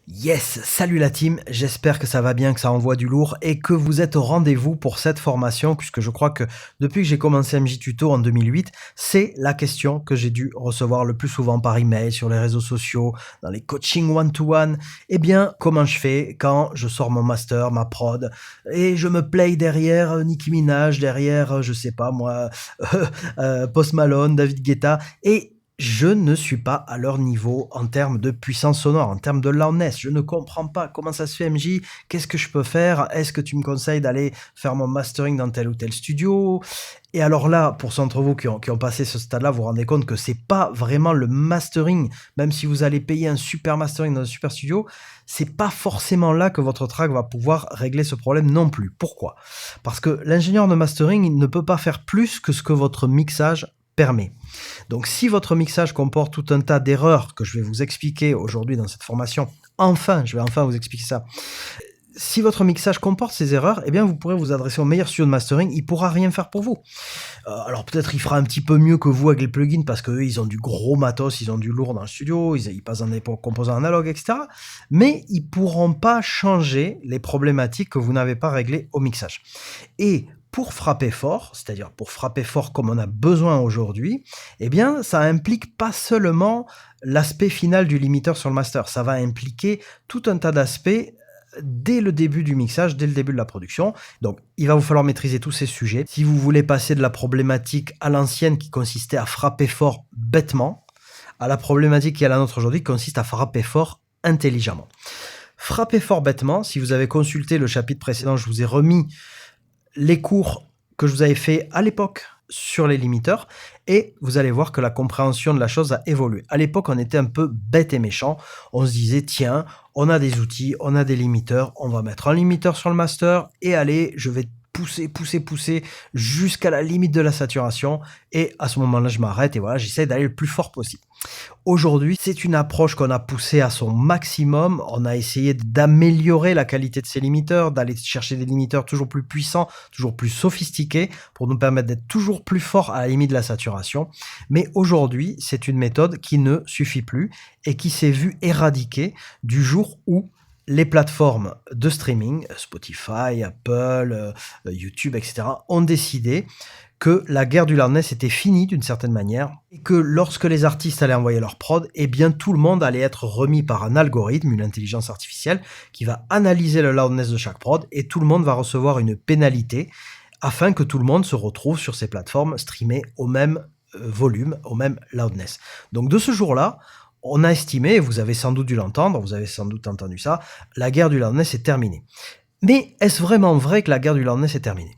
Yes, salut la team, j'espère que ça va bien, que ça envoie du lourd et que vous êtes au rendez-vous pour cette formation puisque je crois que depuis que j'ai commencé MJ Tuto en 2008, c'est la question que j'ai dû recevoir le plus souvent par email, sur les réseaux sociaux, dans les coachings one-to-one. Eh bien, comment je fais quand je sors mon master, ma prod et je me play derrière Nicki Minaj, derrière, je sais pas moi, Post Malone, David Guetta et je ne suis pas à leur niveau en termes de puissance sonore, en termes de loudness. Je ne comprends pas comment ça se fait, MJ. Qu'est-ce que je peux faire? Est-ce que tu me conseilles d'aller faire mon mastering dans tel ou tel studio? Et alors là, pour ceux d'entre vous qui ont passé ce stade-là, vous vous rendez compte que c'est pas vraiment le mastering, même si vous allez payer un super mastering dans un super studio, c'est pas forcément là que votre track va pouvoir régler ce problème non plus. Pourquoi? Parce que l'ingénieur de mastering, il ne peut pas faire plus que ce que votre mixage permet. Donc si votre mixage comporte tout un tas d'erreurs que je vais vous expliquer aujourd'hui dans cette formation, je vais enfin vous expliquer ça. Si votre mixage comporte ces erreurs, eh bien vous pourrez vous adresser au meilleur studio de mastering, il pourra rien faire pour vous. Alors peut-être il fera un petit peu mieux que vous avec les plugins parce qu'eux ils ont du gros matos, ils ont du lourd dans le studio, ils passent dans des composants analogues, etc. Mais ils pourront pas changer les problématiques que vous n'avez pas réglées au mixage. Et pour frapper fort, c'est-à-dire pour frapper fort comme on a besoin aujourd'hui, eh bien, ça implique pas seulement l'aspect final du limiteur sur le master, ça va impliquer tout un tas d'aspects dès le début du mixage, dès le début de la production. Donc, il va vous falloir maîtriser tous ces sujets. Si vous voulez passer de la problématique à l'ancienne qui consistait à frapper fort bêtement, à la problématique qui est la nôtre aujourd'hui qui consiste à frapper fort intelligemment. Frapper fort bêtement, si vous avez consulté le chapitre précédent, je vous ai remis les cours que je vous avais fait à l'époque sur les limiteurs et vous allez voir que la compréhension de la chose a évolué. À l'époque, on était un peu bête et méchant. On se disait, tiens, on a des outils, on a des limiteurs, on va mettre un limiteur sur le master et allez, je vais pousser jusqu'à la limite de la saturation et à ce moment-là, je m'arrête et voilà, j'essaie d'aller le plus fort possible. Aujourd'hui, c'est une approche qu'on a poussée à son maximum. On a essayé d'améliorer la qualité de ces limiteurs, d'aller chercher des limiteurs toujours plus puissants, toujours plus sophistiqués pour nous permettre d'être toujours plus forts à la limite de la saturation. Mais aujourd'hui, c'est une méthode qui ne suffit plus et qui s'est vue éradiquée du jour où les plateformes de streaming, Spotify, Apple, YouTube, etc., ont décidé que la guerre du loudness était finie d'une certaine manière et que lorsque les artistes allaient envoyer leur prod, eh bien tout le monde allait être remis par un algorithme, une intelligence artificielle qui va analyser le loudness de chaque prod et tout le monde va recevoir une pénalité afin que tout le monde se retrouve sur ces plateformes streamées au même volume, au même loudness. Donc de ce jour-là, on a estimé, vous avez sans doute dû l'entendre, vous avez sans doute entendu ça, la guerre du loudness est terminée. Mais est-ce vraiment vrai que la guerre du loudness est terminée?